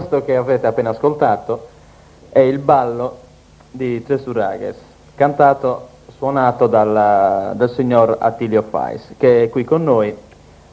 questo che avete appena ascoltato è il ballo di Tres Uragues, cantato, suonato dal signor Attilio Fais, che è qui con noi,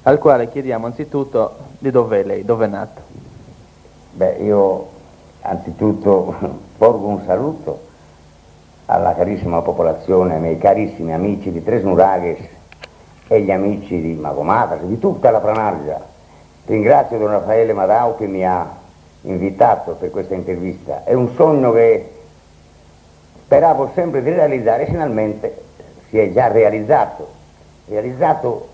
al quale chiediamo anzitutto di dov'è lei, dove è nato. Beh, io anzitutto porgo un saluto alla carissima popolazione, ai miei carissimi amici di Tres Uragues e gli amici di Magomatas, di tutta la Planargia. Ringrazio Don Raffaele Madao che mi ha invitato per questa intervista. È un sogno che speravo sempre di realizzare e finalmente si è già realizzato.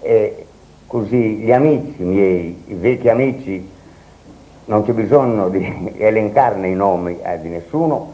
E così gli amici miei, i vecchi amici, non c'è bisogno di elencarne i nomi di nessuno,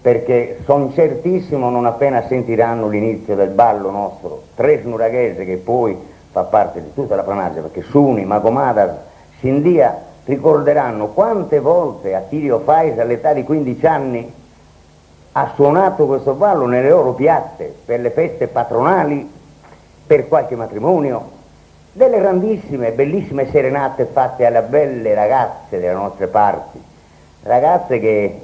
perché sono certissimo non appena sentiranno l'inizio del ballo nostro Tres Uraguese, che poi fa parte di tutta la Planargia, perché Suni, Magomadas, Sindia ricorderanno quante volte Attilio Fais all'età di 15 anni ha suonato questo ballo nelle loro piazze, per le feste patronali, per qualche matrimonio, delle grandissime, bellissime serenate fatte alle belle ragazze delle nostre parti, ragazze che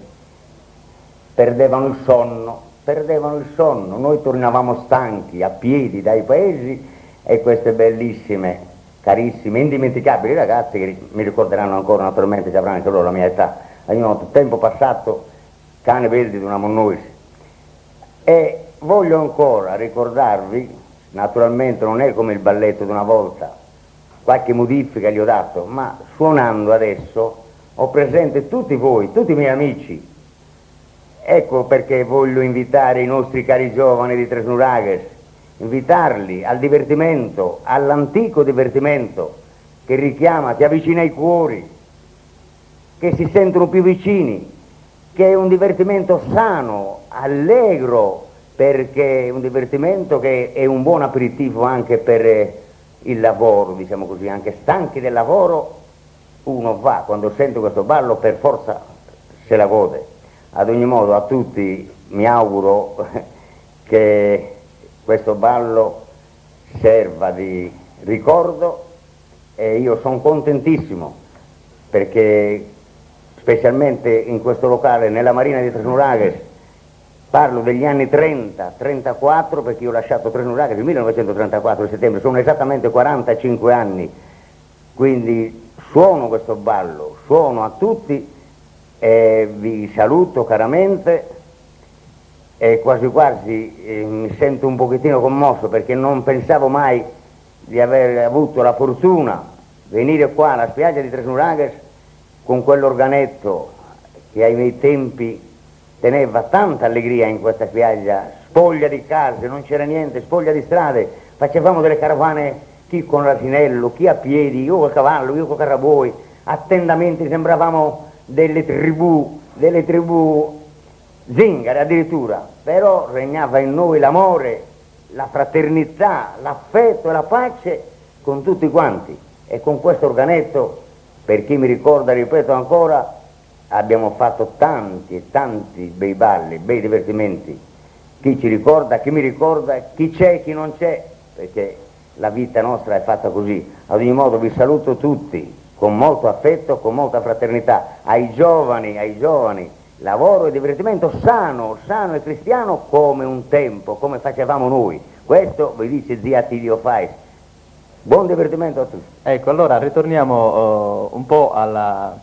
perdevano il sonno, noi tornavamo stanchi a piedi dai paesi e queste bellissime, carissime, indimenticabili ragazze che mi ricorderanno ancora, naturalmente, che avranno anche loro la mia età, io tempo passato, cane verde di una monnoisi. E voglio ancora ricordarvi, naturalmente non è come il balletto di una volta, qualche modifica gli ho dato, ma suonando adesso ho presente tutti voi, tutti i miei amici. Ecco perché voglio invitare i nostri cari giovani di Tres Uragues, invitarli al divertimento, all'antico divertimento che richiama, che avvicina i cuori, che si sentono più vicini, che è un divertimento sano, allegro, perché è un divertimento che è un buon aperitivo anche per il lavoro, diciamo così, anche stanchi del lavoro, uno va, quando sente questo ballo, per forza se la gode. Ad ogni modo, a tutti mi auguro che questo ballo serva di ricordo e io sono contentissimo perché specialmente in questo locale, nella Marina di Tres Uragues, parlo degli anni 30, 34, perché io ho lasciato Tres Uragues nel 1934 di settembre, sono esattamente 45 anni, quindi suono questo ballo, suono a tutti e vi saluto caramente e quasi quasi mi sento un pochettino commosso perché non pensavo mai di aver avuto la fortuna di venire qua alla spiaggia di Tres Uragues con quell'organetto che ai miei tempi teneva tanta allegria in questa spiaggia, spoglia di case, non c'era niente, spoglia di strade, facevamo delle carovane, chi con l'asinello, chi a piedi, io col cavallo, io col caraboi, attendamenti, sembravamo delle tribù zingare addirittura, però regnava in noi l'amore, la fraternità, l'affetto e la pace con tutti quanti e con questo organetto, per chi mi ricorda, ripeto ancora, abbiamo fatto tanti e tanti bei balli, bei divertimenti, chi ci ricorda, chi mi ricorda, chi c'è e chi non c'è, perché la vita nostra è fatta così. Ad ogni modo vi saluto tutti con molto affetto, con molta fraternità, ai giovani, lavoro e divertimento sano e cristiano come un tempo, come facevamo noi. Questo vi dice zia Attilio Fais. Buon divertimento a tutti. Ecco, allora ritorniamo un po' alla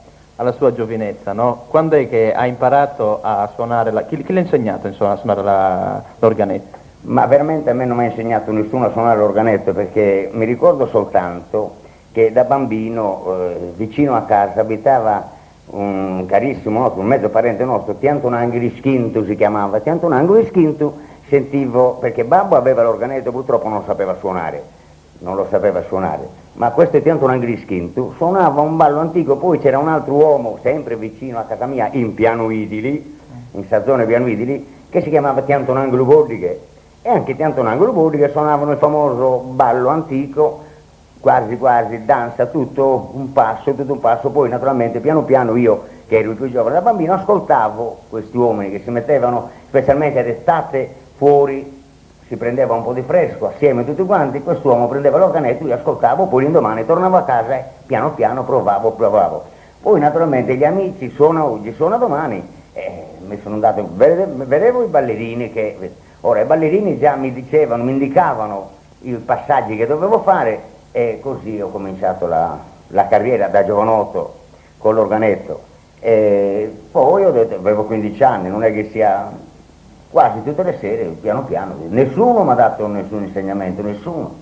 sua giovinezza, no? Quando è che ha imparato a suonare, chi le ha insegnato insomma, a suonare l'organetto? Ma veramente a me non mi ha insegnato nessuno a suonare l'organetto, perché mi ricordo soltanto che da bambino vicino a casa abitava un carissimo nostro, un mezzo parente nostro, Tiantonanghi Schintu si chiamava, Tiantonanghi Schintu, sentivo, perché babbo aveva l'organetto, purtroppo non lo sapeva suonare, ma questo Tiantonanghi Schintu suonava un ballo antico, poi c'era un altro uomo, sempre vicino a casa mia, in Pianoidili, in stazione Pianoidili, che si chiamava Tiantonanghi Bordighe, e anche Tiantonanghi Bordighe suonavano il famoso ballo antico, quasi danza, tutto un passo, poi naturalmente piano piano io, che ero il più giovane da bambino, ascoltavo questi uomini che si mettevano, specialmente d'estate, fuori, si prendeva un po' di fresco assieme tutti quanti, quest'uomo prendeva l'organetto, io ascoltavo, poi l'indomani tornavo a casa e piano piano provavo. Poi naturalmente gli amici suona oggi, suona domani, mi sono andato, vedevo i ballerini che, ora i ballerini già mi dicevano, mi indicavano i passaggi che dovevo fare e così ho cominciato la carriera da giovanotto con l'organetto. E poi ho detto, avevo 15 anni, non è che sia quasi tutte le sere, piano piano, nessuno mi ha dato nessun insegnamento, nessuno,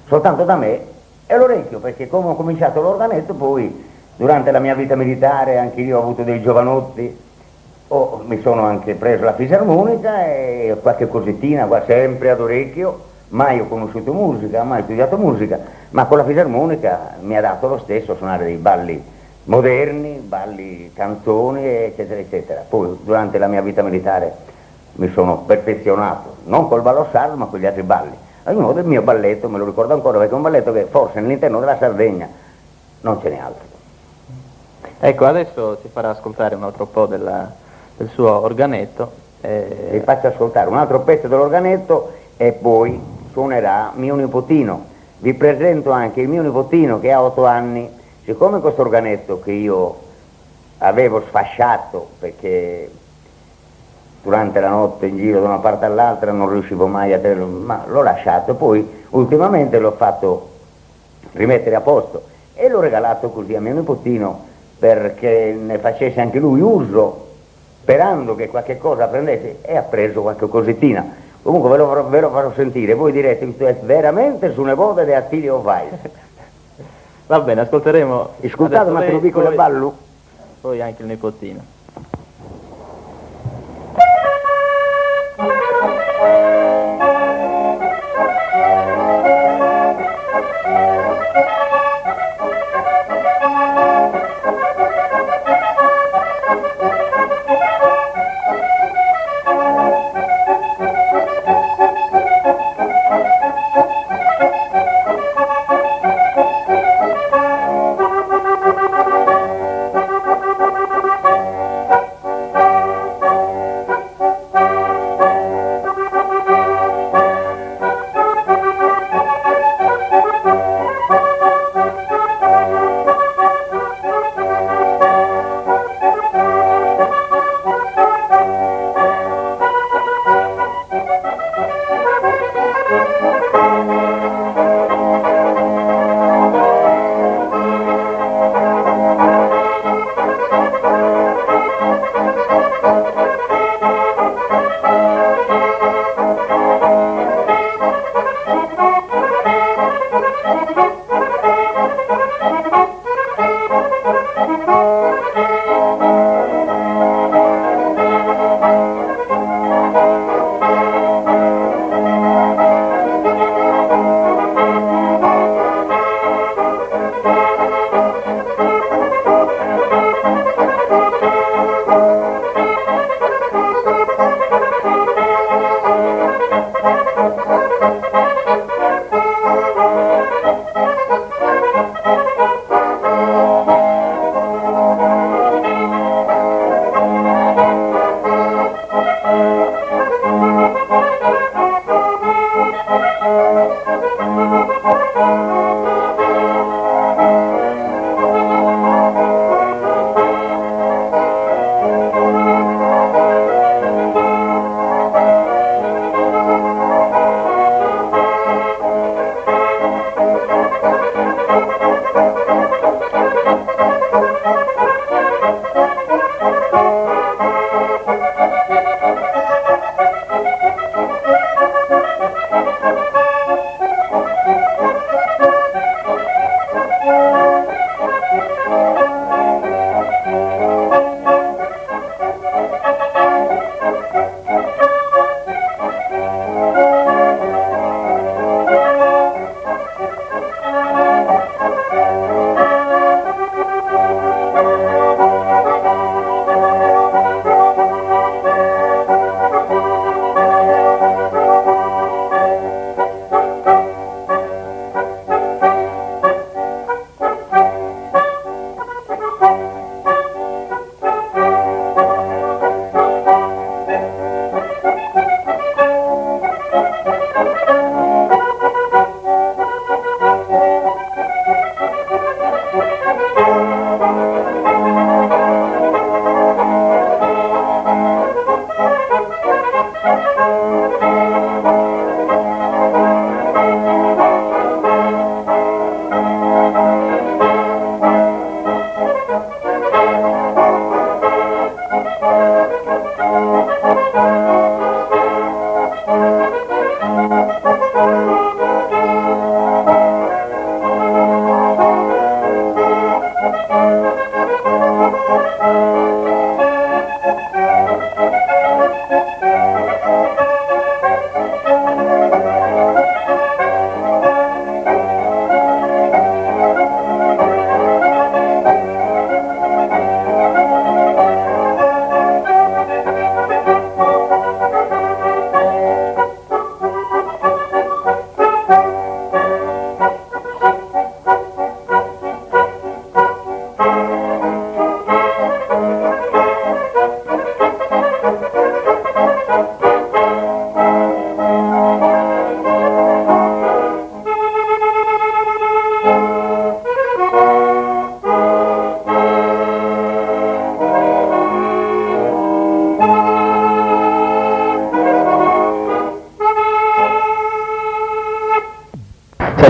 soltanto da me e l'orecchio, perché come ho cominciato l'organetto poi durante la mia vita militare anche io ho avuto dei giovanotti, mi sono anche preso la fisarmonica e qualche cosettina, sempre ad orecchio, mai ho conosciuto musica, mai studiato musica, ma con la fisarmonica mi ha dato lo stesso suonare dei balli moderni, balli canzoni, eccetera, eccetera. Poi durante la mia vita militare mi sono perfezionato, non col ballo sardo ma con gli altri balli. Ognuno del mio balletto, me lo ricordo ancora, perché è un balletto che forse nell'interno della Sardegna non ce n'è altro. Ecco, adesso ci farà ascoltare un altro po' del suo organetto. Vi faccio ascoltare un altro pezzo dell'organetto e poi suonerà mio nipotino. Vi presento anche il mio nipotino che ha 8 anni. Siccome questo organetto che io avevo sfasciato perché durante la notte in giro da una parte all'altra non riuscivo mai a tenerlo, ma l'ho lasciato, poi ultimamente l'ho fatto rimettere a posto e l'ho regalato così a mio nipotino perché ne facesse anche lui uso, sperando che qualche cosa prendesse, e ha preso qualche cosettina. Comunque ve lo farò sentire, voi direte questo è veramente su nevode di Attilio Weiss. Va bene, ascolteremo. Ascoltate un attimo piccolo ballo. Poi anche il nipotino.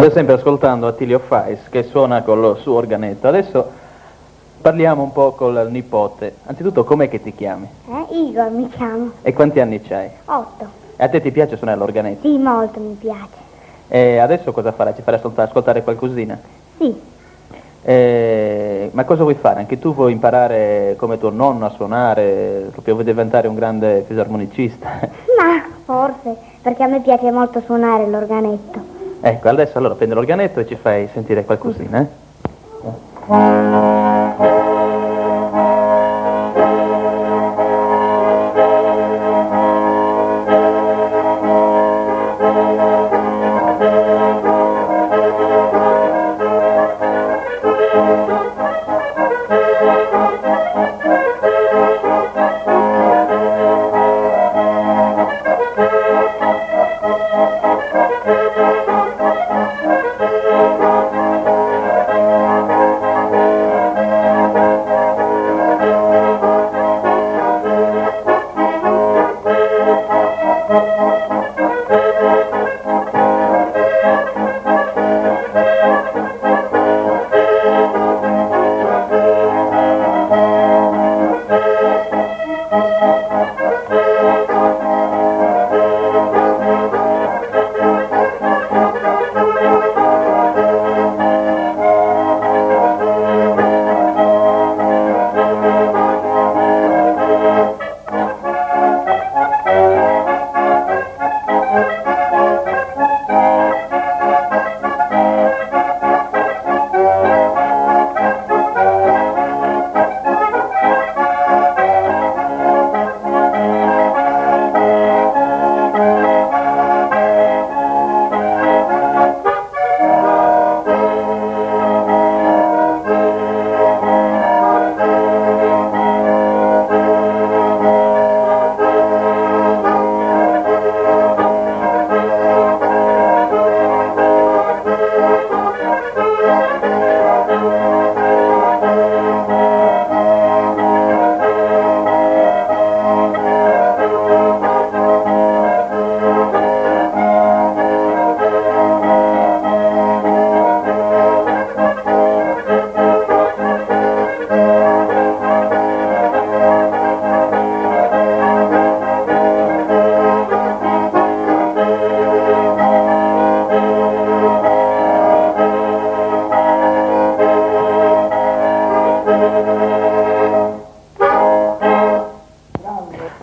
State sempre ascoltando Attilio Fais che suona con lo suo organetto. Adesso parliamo un po' col nipote. Anzitutto, com'è che ti chiami? Igor mi chiamo. E quanti anni c'hai? 8. E a te ti piace suonare l'organetto? Sì, molto mi piace. E adesso cosa farai? Ci farai ascoltare qualcosina? Sì. Ma cosa vuoi fare? Anche tu vuoi imparare come tuo nonno a suonare? Proprio vuoi diventare un grande fisarmonicista? Ma forse, perché a me piace molto suonare l'organetto. Ecco, adesso allora prendi l'organetto e ci fai sentire qualcosina,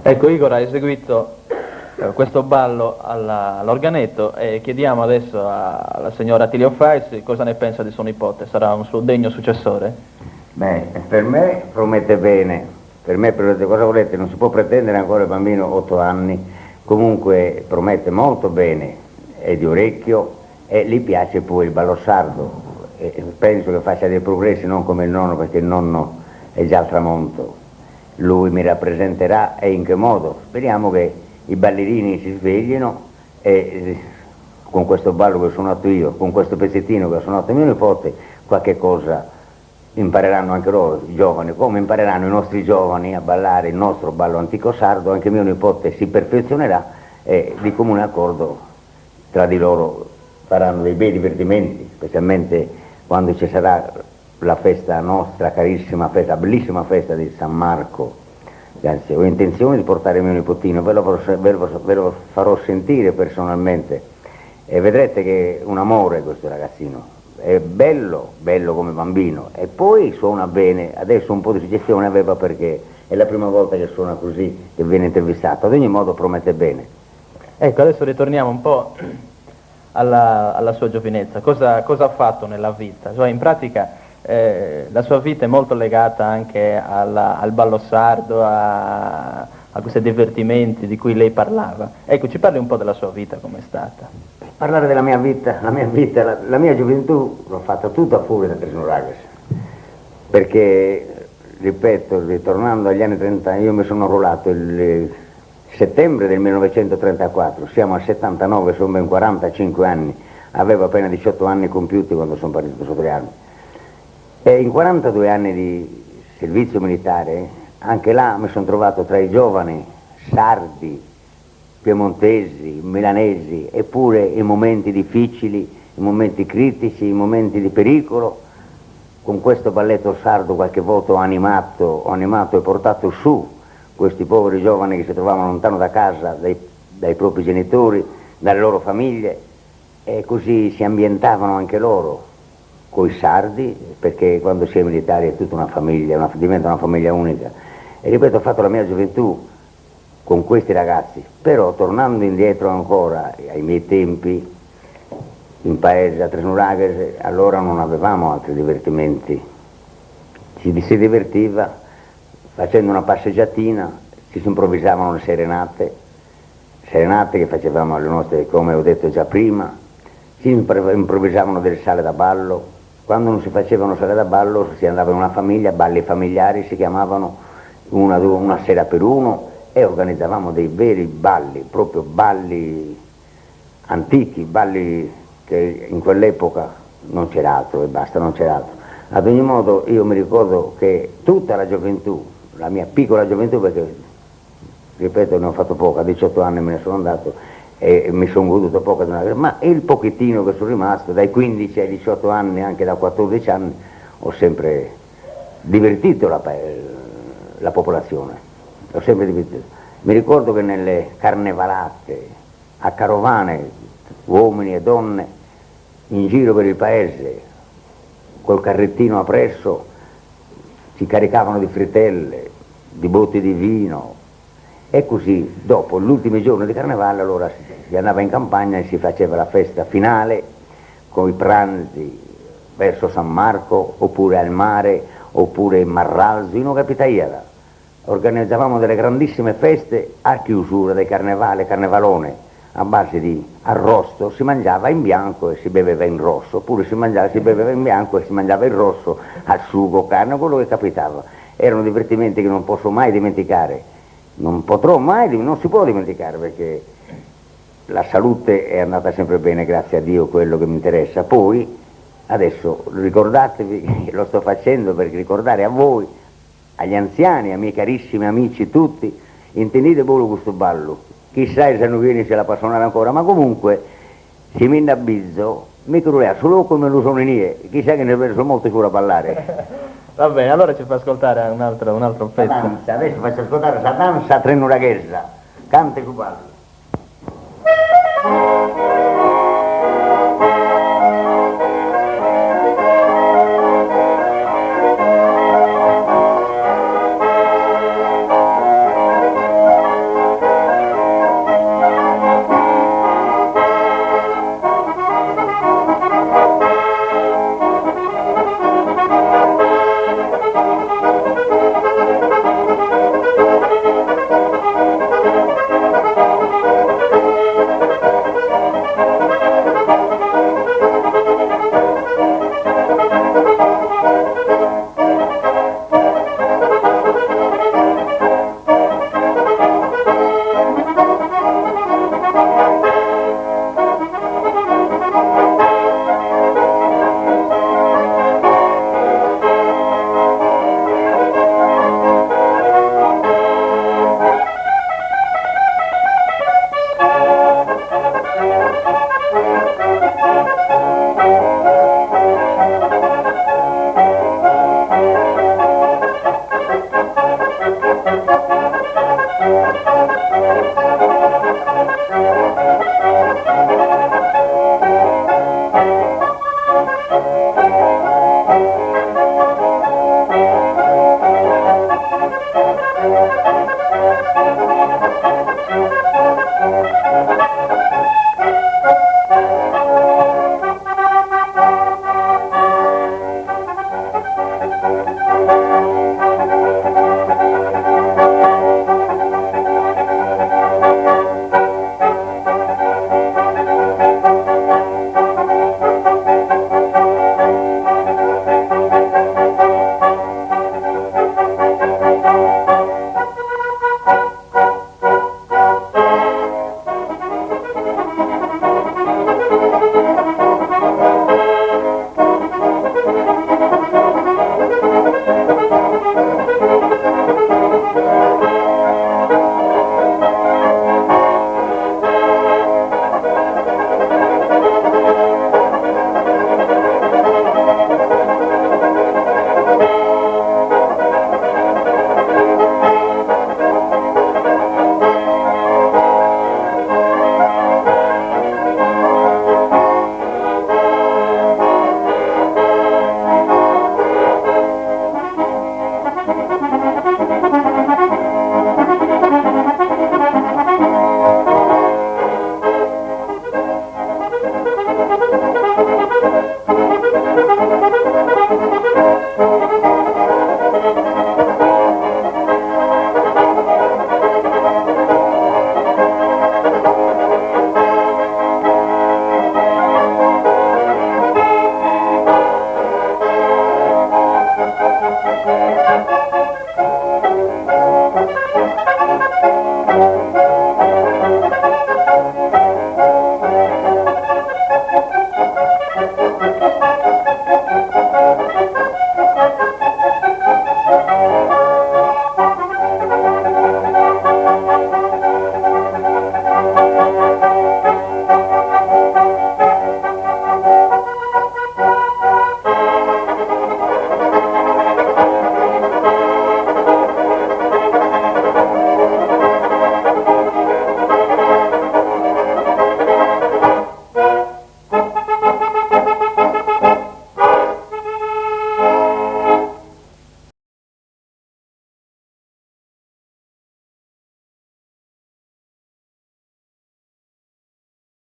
Ecco, Igor ha eseguito questo ballo all'organetto e chiediamo adesso alla signora Attilio Fais cosa ne pensa di suo nipote. Sarà un suo degno successore? Beh, per me promette bene, per me cosa volete, non si può pretendere ancora il bambino 8 anni, comunque promette molto bene, è di orecchio e gli piace poi il ballo sardo, e penso che faccia dei progressi, non come il nonno, perché il nonno è già al tramonto. Lui mi rappresenterà e in che modo? Speriamo che i ballerini si sveglino e con questo ballo che ho suonato io, con questo pezzettino che ho suonato mio nipote, qualche cosa impareranno anche loro, i giovani, come impareranno i nostri giovani a ballare il nostro ballo antico sardo, anche mio nipote si perfezionerà e di comune accordo tra di loro faranno dei bei divertimenti, specialmente quando ci sarà la festa nostra, carissima festa, bellissima festa di San Marco. Anzi, ho intenzione di portare mio nipotino, ve lo farò sentire personalmente e vedrete che è un amore questo ragazzino, è bello, bello come bambino e poi suona bene, adesso un po' di suggestione aveva perché è la prima volta che suona così, che viene intervistato, ad ogni modo promette bene. Ecco, adesso ritorniamo un po' alla sua giovinezza, cosa ha fatto nella vita, cioè in pratica la sua vita è molto legata anche al ballo sardo, a questi divertimenti di cui lei parlava. Ecco, ci parli un po' della sua vita, com'è stata? Parlare della mia vita, la mia gioventù l'ho fatta tutta fuori da Tresno Ragaz, perché, ripeto, ritornando agli anni 30, io mi sono arruolato il settembre del 1934, siamo al 79, sono ben 45 anni, avevo appena 18 anni compiuti quando sono partito sotto le armi. E in 42 anni di servizio militare, anche là mi sono trovato tra i giovani sardi, piemontesi, milanesi, eppure in momenti difficili i momenti critici, i momenti di pericolo. Con questo balletto sardo qualche volta ho animato e portato su questi poveri giovani che si trovavano lontano da casa, dai propri genitori, dalle loro famiglie, e così si ambientavano anche loro coi sardi, perché quando si è militari è tutta una famiglia, diventa una famiglia unica. E ripeto, ho fatto la mia gioventù con questi ragazzi, però tornando indietro ancora ai miei tempi, in paese a Tresnuraghes, allora non avevamo altri divertimenti, si divertiva facendo una passeggiatina, si improvvisavano le serenate che facevamo alle nostre, come ho detto già prima, si improvvisavano delle sale da ballo. Quando non si facevano sale da ballo si andava in una famiglia, balli familiari si chiamavano, una sera per uno, e organizzavamo dei veri balli, proprio balli antichi, balli che in quell'epoca non c'era altro e basta, non c'era altro. Ad ogni modo io mi ricordo che tutta la gioventù, la mia piccola gioventù, perché ripeto ne ho fatto poco, a 18 anni me ne sono andato e mi sono goduto poco, ma il pochettino che sono rimasto, dai 15 ai 18 anni, anche da 14 anni, ho sempre divertito la popolazione, ho sempre divertito. Mi ricordo che nelle carnevalate, a carovane, uomini e donne, in giro per il paese, col carrettino appresso, si caricavano di frittelle, di botti di vino, e così dopo l'ultimo giorno di carnevale allora si andava in campagna e si faceva la festa finale con i pranzi verso San Marco, oppure al mare, oppure in Marralzo, in una capitaiera. Organizzavamo delle grandissime feste a chiusura del carnevalone, a base di arrosto, si mangiava in bianco e si beveva in rosso, oppure si beveva in bianco e si mangiava in rosso al sugo, carne, quello che capitava. Erano divertimenti che non posso mai dimenticare, non si può dimenticare, perché la salute è andata sempre bene, grazie a Dio, quello che mi interessa. Poi, adesso ricordatevi, lo sto facendo per ricordare a voi, agli anziani, ai miei carissimi amici tutti, intendete voi questo ballo. Chissà se non viene se la può suonare ancora, ma comunque se mi indabizzo mi crulea solo come lo sono in ie, chissà che ne verso molto sicuro a ballare. Va bene, allora ci fa ascoltare un altro pezzo. Danza, adesso faccio ascoltare la danza tresnuraghesa, canta su ballo.